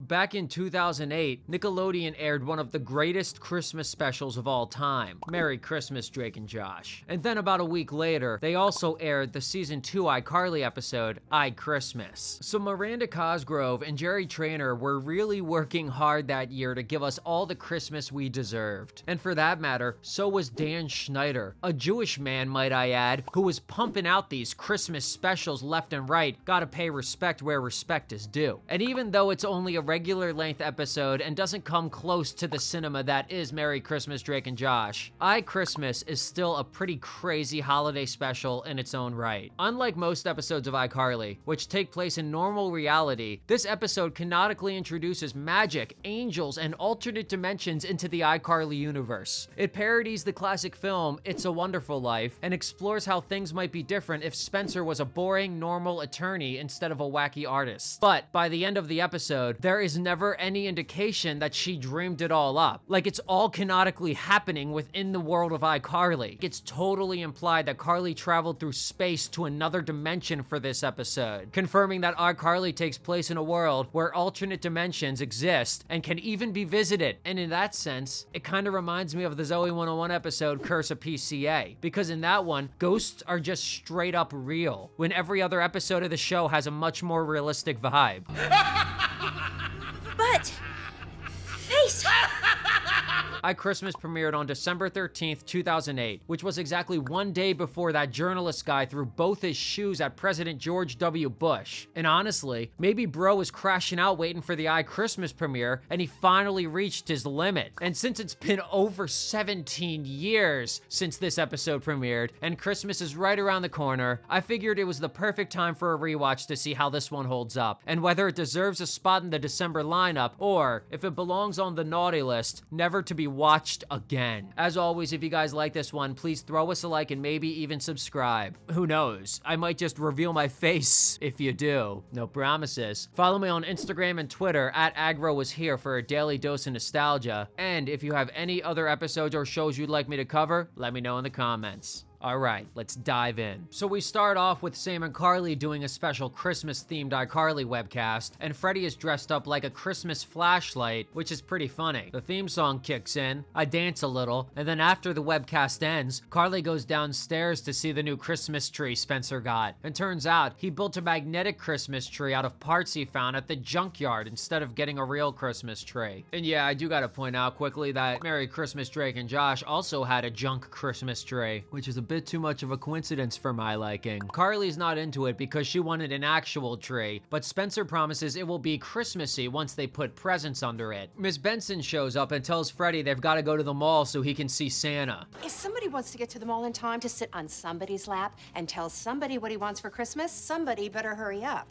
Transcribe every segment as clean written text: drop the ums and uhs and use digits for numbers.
back in 2008, Nickelodeon aired one of the greatest Christmas specials of all time, Merry Christmas, Drake and Josh. And then about a week later, they also aired the season 2 iCarly episode, iChristmas. So Miranda Cosgrove and Jerry Trainer were really working hard that year to give us all the Christmas we deserved. And for that matter, so was Dan Schneider, a Jewish man, might I add, who was pumping out these Christmas specials left and right. Gotta pay respect where respect is due. And even though it's only a regular length episode and doesn't come close to the cinema that is Merry Christmas, Drake and Josh, iChristmas is still a pretty crazy holiday special in its own right. Unlike most episodes of iCarly, which take place in normal reality, this episode canonically introduces magic, angels, and alternate dimensions into the iCarly universe. It parodies the classic film It's a Wonderful Life and explores how things might be different if Spencer was a boring, normal attorney instead of a wacky artist. But by the end of the episode, there is never any indication that she dreamed it all up. Like it's all canonically happening within the world of iCarly. It's totally implied that Carly traveled through space to another dimension for this episode, confirming that iCarly takes place in a world where alternate dimensions exist and can even be visited. And in that sense, it kind of reminds me of the Zoe 101 episode Curse of PCA, because in that one, ghosts are just straight up real, when every other episode of the show has a much more realistic vibe. But face. iChristmas premiered on December 13th, 2008, which was exactly one day before that journalist guy threw both his shoes at President George W. Bush. And honestly, maybe bro was crashing out waiting for the iChristmas premiere, and he finally reached his limit. And since it's been over 17 years since this episode premiered, and Christmas is right around the corner, I figured it was the perfect time for a rewatch to see how this one holds up, and whether it deserves a spot in the December lineup, or if it belongs on the naughty list, never to be watched again. As always, if you guys like this one, please throw us a like and maybe even subscribe. Who knows? I might just reveal my face if you do. No promises. Follow me on Instagram and Twitter at AgroWasHere for a daily dose of nostalgia. And if you have any other episodes or shows you'd like me to cover, let me know in the comments. Alright, let's dive in. So we start off with Sam and Carly doing a special Christmas-themed iCarly webcast, and Freddie is dressed up like a Christmas flashlight, which is pretty funny. The theme song kicks in, I dance a little, and then after the webcast ends, Carly goes downstairs to see the new Christmas tree Spencer got. And turns out, he built a magnetic Christmas tree out of parts he found at the junkyard instead of getting a real Christmas tree. And yeah, I do gotta point out quickly that Merry Christmas, Drake and Josh also had a junk Christmas tree, which is a bit too much of a coincidence for my liking. Carly's not into it because she wanted an actual tree, but Spencer promises it will be Christmassy once they put presents under it. Miss Benson shows up and tells Freddie they've got to go to the mall so he can see Santa. If somebody wants to get to the mall in time to sit on somebody's lap and tell somebody what he wants for Christmas, somebody better hurry up.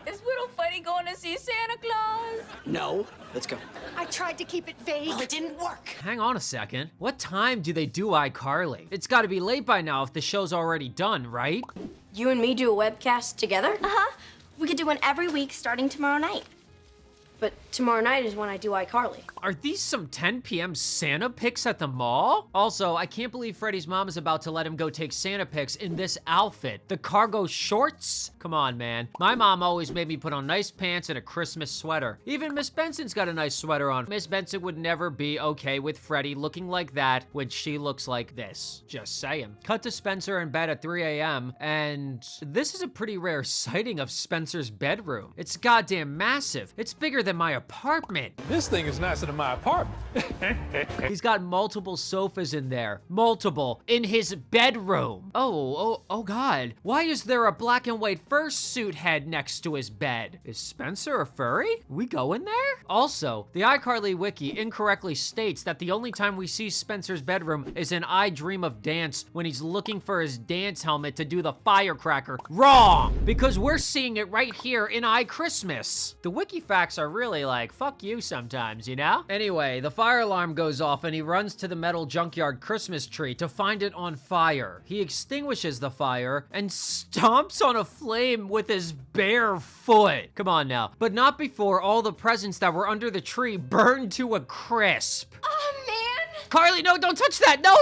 Is Widow Funny going to see Santa Claus? No. Let's go. I tried to keep it vague. Oh, it didn't work. Hang on a second. What time do they do iCarly? It's got to be late by now if the show's already done, right? You and me do a webcast together? Uh-huh. We could do one every week starting tomorrow night. But tomorrow night is when I do iCarly. Are these some 10 p.m. Santa pics at the mall? Also, I can't believe Freddie's mom is about to let him go take Santa pics in this outfit. The cargo shorts? Come on, man. My mom always made me put on nice pants and a Christmas sweater. Even Miss Benson's got a nice sweater on. Miss Benson would never be okay with Freddie looking like that when she looks like this. Just saying. Cut to Spencer in bed at 3 a.m. and this is a pretty rare sighting of Spencer's bedroom. It's goddamn massive. It's bigger than my apartment. This thing is nicer than my apartment. He's got multiple sofas in there. Multiple. In his bedroom. Oh God. Why is there a black and white fursuit head next to his bed? Is Spencer a furry? We going there? Also, the iCarly wiki incorrectly states that the only time we see Spencer's bedroom is in I Dream of Dance when he's looking for his dance helmet to do the firecracker. Wrong! Because we're seeing it right here in iChristmas. The wiki facts are really like, fuck you sometimes, you know? Anyway, the fire alarm goes off and he runs to the metal junkyard Christmas tree to find it on fire. He extinguishes the fire and stomps on a flame with his bare foot. Come on now. But not before all the presents that were under the tree burned to a crisp. Oh, man! Carly, no, don't touch that. No.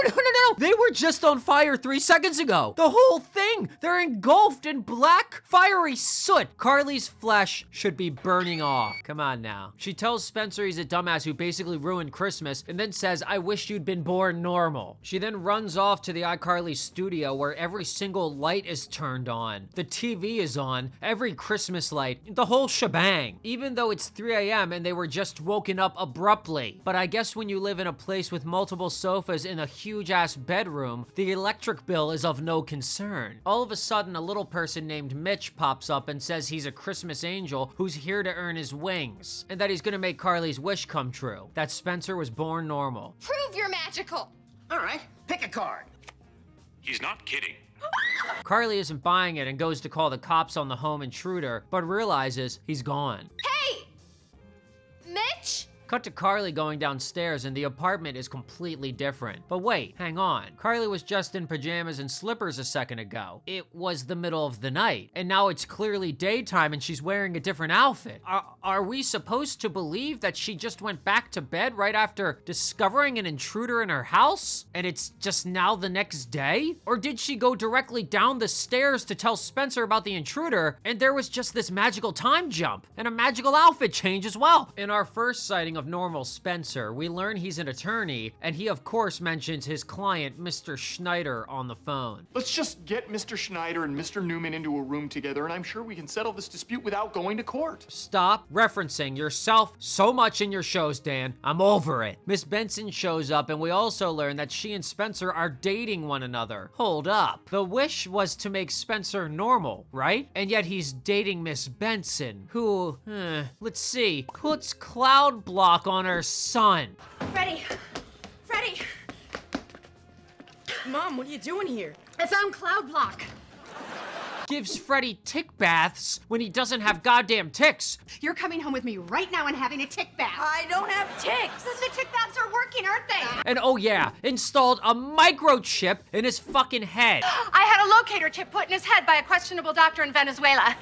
They were just on fire 3 seconds ago. The whole thing. They're engulfed in black, fiery soot. Carly's flesh should be burning off. Come on now. She tells Spencer he's a dumbass who basically ruined Christmas and then says, I wish you'd been born normal. She then runs off to the iCarly studio where every single light is turned on. The TV is on, every Christmas light, the whole shebang. Even though it's 3 a.m. and they were just woken up abruptly. But I guess when you live in a place with multiple sofas in a huge ass bedroom, the electric bill is of no concern. All of a sudden, a little person named Mitch pops up and says he's a Christmas angel who's here to earn his wings, and that he's gonna make Carly's wish come true, that Spencer was born normal. Prove you're magical. All right, pick a card. He's not kidding. Carly isn't buying it and goes to call the cops on the home intruder, but realizes he's gone. Hey! Mitch? Cut to Carly going downstairs and the apartment is completely different. But wait, hang on. Carly was just in pajamas and slippers a second ago. It was the middle of the night, and now it's clearly daytime and she's wearing a different outfit. Are we supposed to believe that she just went back to bed right after discovering an intruder in her house? And it's just now the next day? Or did she go directly down the stairs to tell Spencer about the intruder and there was just this magical time jump and a magical outfit change as well? In our first sighting of normal Spencer, we learn he's an attorney, and he of course mentions his client, Mr. Schneider, on the phone. Let's just get Mr. Schneider and Mr. Newman into a room together, and I'm sure we can settle this dispute without going to court. Stop referencing yourself so much in your shows, Dan. I'm over it. Miss Benson shows up, and we also learn that she and Spencer are dating one another. Hold up. The wish was to make Spencer normal, right? And yet he's dating Miss Benson, who, let's see, puts cloud block on her son. Freddie! Mom, what are you doing here? I found cloud block. Gives Freddie tick baths when he doesn't have goddamn ticks. You're coming home with me right now and having a tick bath. I don't have ticks. The tick baths are working, aren't they? And oh yeah, installed a microchip in his fucking head. I had a locator chip put in his head by a questionable doctor in Venezuela.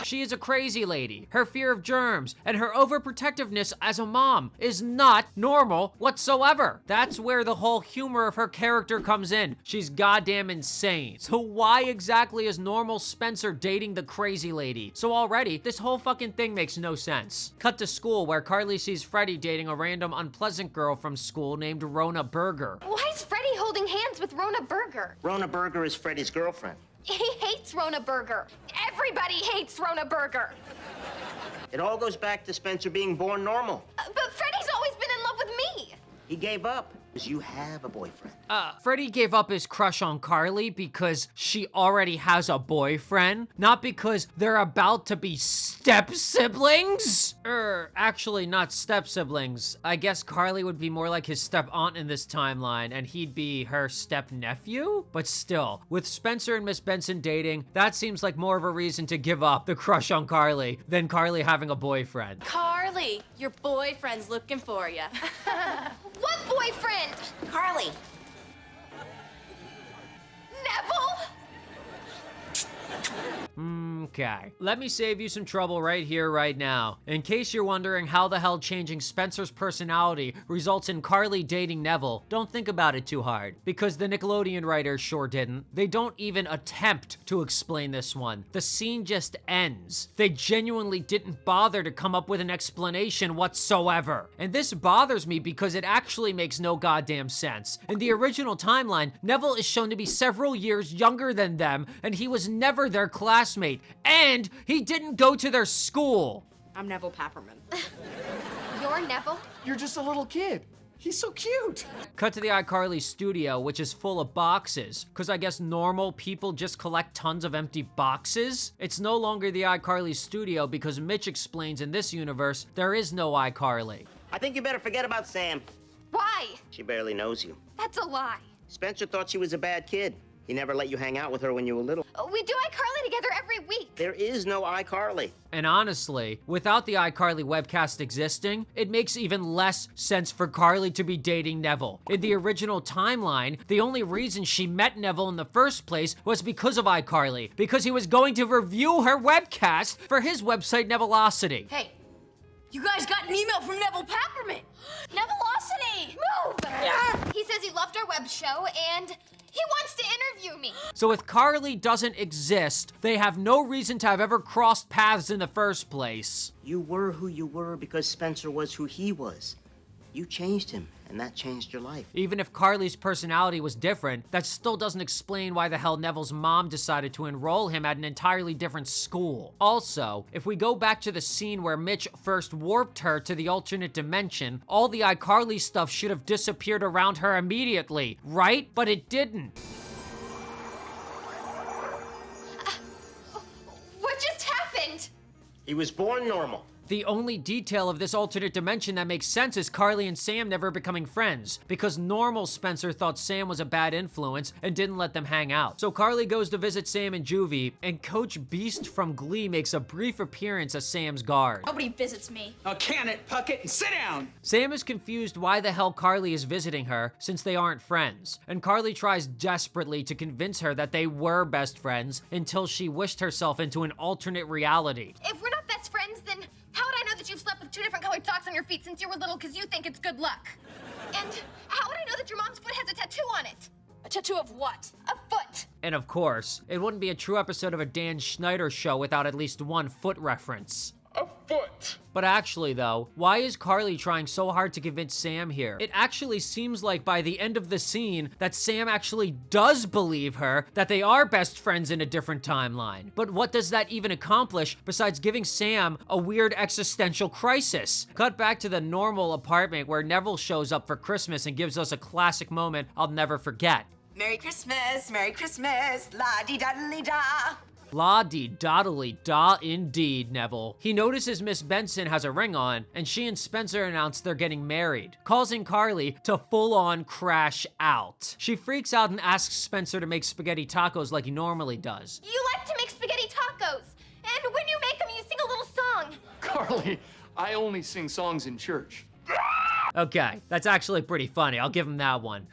She is a crazy lady. Her fear of germs and her overprotectiveness as a mom is not normal whatsoever. That's where the whole humor of her character comes in. She's goddamn insane. So why exactly is normal Spencer dating the crazy lady? So already, this whole fucking thing makes no sense. Cut to school where Carly sees Freddie dating a random unpleasant girl from school named Rona Berger. Why is Freddie holding hands with Rona Berger? Rona Berger is Freddie's girlfriend. He hates Rona Berger. Everybody hates Rona Berger. It all goes back to Spencer being born normal. But Freddie's always been in love with me. He gave up because you have a boyfriend. Freddie gave up his crush on Carly because she already has a boyfriend, not because they're about to be step-siblings? Actually not step-siblings. I guess Carly would be more like his step-aunt in this timeline, and he'd be her step-nephew? But still, with Spencer and Miss Benson dating, that seems like more of a reason to give up the crush on Carly than Carly having a boyfriend. Carly, your boyfriend's looking for you. What boyfriend? Carly. Neville? Okay, let me save you some trouble right here, right now. In case you're wondering how the hell changing Spencer's personality results in Carly dating Neville, don't think about it too hard, because the Nickelodeon writers sure didn't. They don't even attempt to explain this one. The scene just ends. They genuinely didn't bother to come up with an explanation whatsoever. And this bothers me because it actually makes no goddamn sense. In the original timeline, Neville is shown to be several years younger than them, and he was never their classmate. And he didn't go to their school. I'm Neville Papperman. You're Neville? You're just a little kid. He's so cute. Cut to the iCarly studio, which is full of boxes, because I guess normal people just collect tons of empty boxes. It's no longer the iCarly studio because Mitch explains in this universe there is no iCarly. I think you better forget about Sam. Why? She barely knows you. That's a lie. Spencer thought she was a bad kid. He never let you hang out with her when you were little. We do iCarly together every week. There is no iCarly. And honestly, without the iCarly webcast existing, it makes even less sense for Carly to be dating Neville. In the original timeline, the only reason she met Neville in the first place was because of iCarly, because he was going to review her webcast for his website, Nevillosity. Hey, You guys got an email from Neville Peppermint. Nevillosity! Move! He says he loved our web show and he wants to interview me. So if Carly doesn't exist, they have no reason to have ever crossed paths in the first place. You were who you were because Spencer was who he was. You changed him, and that changed your life. Even if Carly's personality was different, that still doesn't explain why the hell Neville's mom decided to enroll him at an entirely different school. Also, if we go back to the scene where Mitch first warped her to the alternate dimension, all the iCarly stuff should have disappeared around her immediately, right? But it didn't. What just happened? He was born normal. The only detail of this alternate dimension that makes sense is Carly and Sam never becoming friends, because normal Spencer thought Sam was a bad influence and didn't let them hang out. So Carly goes to visit Sam and Juvie, and Coach Beast from Glee makes a brief appearance as Sam's guard. Nobody visits me. Oh, can it, Puckett, and sit down! Sam is confused why the hell Carly is visiting her, since they aren't friends, and Carly tries desperately to convince her that they were best friends until she wished herself into an alternate reality. If we're not best friends, then how would I know that you've slept with 2 different colored socks on your feet since you were little because you think it's good luck? And how would I know that your mom's foot has a tattoo on it? A tattoo of what? A foot. And of course, it wouldn't be a true episode of a Dan Schneider show without at least one foot reference. A foot. But actually though, why is Carly trying so hard to convince Sam here? It actually seems like by the end of the scene that Sam actually does believe her that they are best friends in a different timeline. But what does that even accomplish besides giving Sam a weird existential crisis? Cut back to the normal apartment where Neville shows up for Christmas and gives us a classic moment I'll never forget. Merry Christmas, la-dee-da-dee-da. La-dee-da-dee-da indeed, Neville. He notices Miss Benson has a ring on, and she and Spencer announce they're getting married, causing Carly to full-on crash out. She freaks out and asks Spencer to make spaghetti tacos like he normally does. You like to make spaghetti tacos. And when you make them, you sing a little song. Carly, I only sing songs in church. Okay, that's actually pretty funny. I'll give him that one.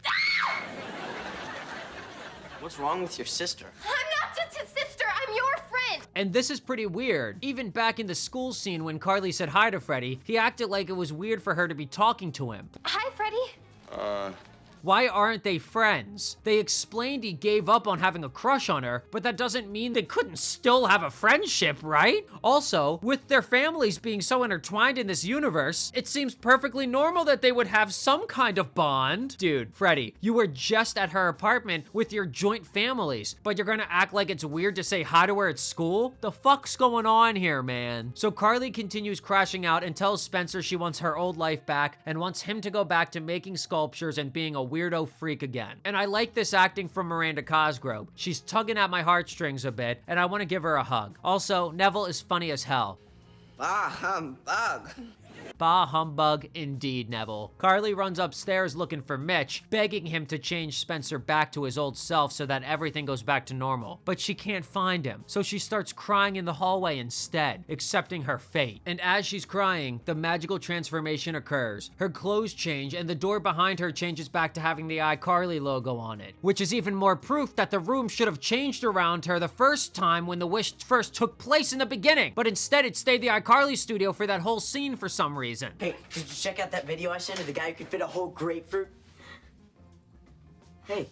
What's wrong with your sister? I'm not just his sister, I'm your friend. And this is pretty weird. Even back in the school scene when Carly said hi to Freddie, he acted like it was weird for her to be talking to him. Hi, Freddie. Why aren't they friends? They explained he gave up on having a crush on her, but that doesn't mean they couldn't still have a friendship, right? Also, with their families being so intertwined in this universe, it seems perfectly normal that they would have some kind of bond. Dude, Freddie, you were just at her apartment with your joint families, but you're gonna act like it's weird to say hi to her at school? The fuck's going on here, man? So Carly continues crashing out and tells Spencer she wants her old life back and wants him to go back to making sculptures and being a weirdo freak again. And I like this acting from Miranda Cosgrove. She's tugging at my heartstrings a bit, and I want to give her a hug. Also, Neville is funny as hell. Bah humbug. Bah humbug indeed, Neville. Carly runs upstairs looking for Mitch, begging him to change Spencer back to his old self so that everything goes back to normal. But she can't find him, so she starts crying in the hallway instead, accepting her fate. And as she's crying, the magical transformation occurs. Her clothes change, and the door behind her changes back to having the iCarly logo on it, which is even more proof that the room should have changed around her the first time when the wish first took place in the beginning. But instead, it stayed the iCarly studio for that whole scene for some reason. Hey, did you check out that video I sent of the guy who could fit a whole grapefruit? Hey.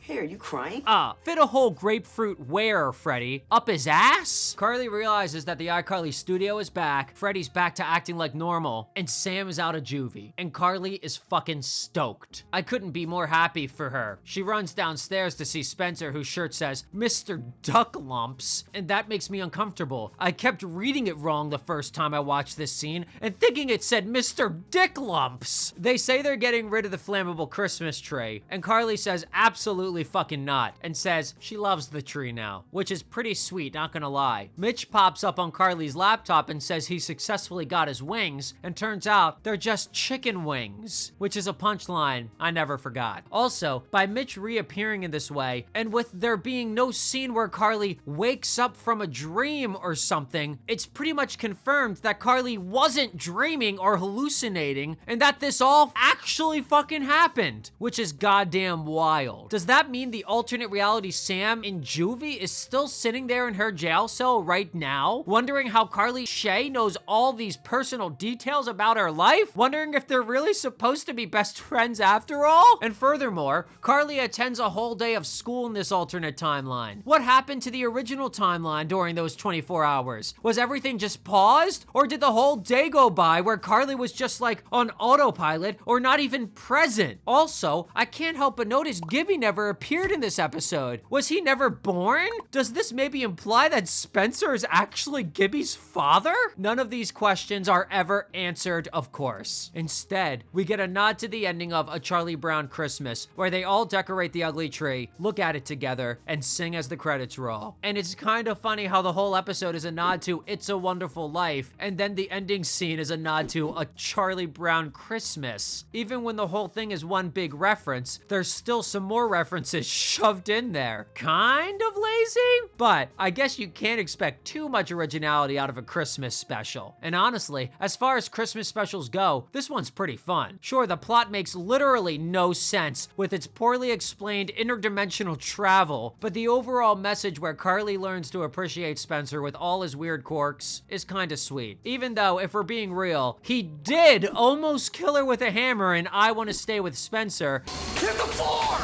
Hey, are you crying? Fit a whole grapefruit where, Freddie? Up his ass? Carly realizes that the iCarly studio is back, Freddie's back to acting like normal, and Sam is out of juvie. And Carly is fucking stoked. I couldn't be more happy for her. She runs downstairs to see Spencer, whose shirt says, Mr. Duck Lumps, and that makes me uncomfortable. I kept reading it wrong the first time I watched this scene, and thinking it said Mr. Dick Lumps. They say they're getting rid of the flammable Christmas tree, and Carly says absolutely fucking not, and says she loves the tree now, which is pretty sweet, not gonna lie. Mitch pops up on Carly's laptop and says he successfully got his wings, and turns out they're just chicken wings, which is a punchline I never forgot. Also, by Mitch reappearing in this way, and with there being no scene where Carly wakes up from a dream or something, it's pretty much confirmed that Carly wasn't dreaming or hallucinating, and that this all actually fucking happened, which is goddamn wild. Does that that mean the alternate reality Sam in juvie is still sitting there in her jail cell right now, wondering how Carly Shay knows all these personal details about her life? Wondering if they're really supposed to be best friends after all? And furthermore, Carly attends a whole day of school in this alternate timeline. What happened to the original timeline during those 24 hours? Was everything just paused? Or did the whole day go by where Carly was just like on autopilot or not even present? Also, I can't help but notice Gibby never appeared in this episode. Was he never born? Does this maybe imply that Spencer is actually Gibby's father? None of these questions are ever answered, of course. Instead, we get a nod to the ending of A Charlie Brown Christmas, where they all decorate the ugly tree, look at it together, and sing as the credits roll. And it's kind of funny how the whole episode is a nod to It's a Wonderful Life, and then the ending scene is a nod to A Charlie Brown Christmas. Even when the whole thing is one big reference, there's still some more references shoved in there. Kind of lazy, but I guess you can't expect too much originality out of a Christmas special. And honestly, as far as Christmas specials go, this one's pretty fun. Sure, the plot makes literally no sense with its poorly explained interdimensional travel, but the overall message where Carly learns to appreciate Spencer with all his weird quirks is kinda sweet. Even though, if we're being real, he did almost kill her with a hammer in I Want to Stay with Spencer. Hit the floor!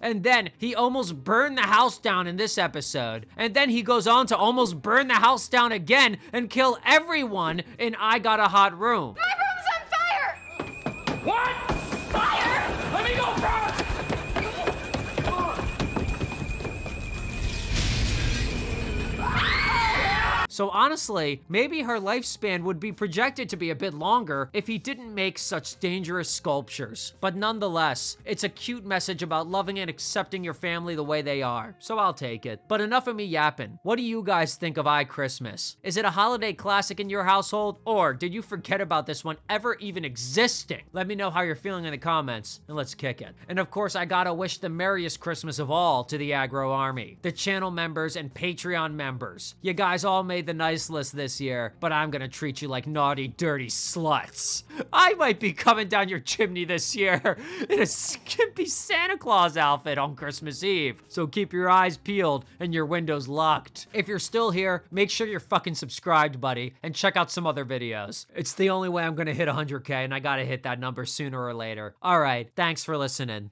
And then he almost burned the house down in this episode. And then he goes on to almost burn the house down again and kill everyone in I Got a Hot Room. My room's on fire! What? Fire! Let me go first! So honestly, maybe her lifespan would be projected to be a bit longer if he didn't make such dangerous sculptures. But nonetheless, it's a cute message about loving and accepting your family the way they are. So I'll take it. But enough of me yapping. What do you guys think of iChristmas? Is it a holiday classic in your household? Or did you forget about this one ever even existing? Let me know how you're feeling in the comments, and let's kick it. And of course, I gotta wish the merriest Christmas of all to the Agro Army, the channel members and Patreon members. You guys all made the nice list this year, but I'm gonna treat you like naughty, dirty sluts. I might be coming down your chimney this year in a skimpy Santa Claus outfit on Christmas Eve. So keep your eyes peeled and your windows locked. If you're still here, make sure you're fucking subscribed, buddy, and check out some other videos. It's the only way I'm gonna hit 100K, and I gotta hit that number sooner or later. All right, thanks for listening.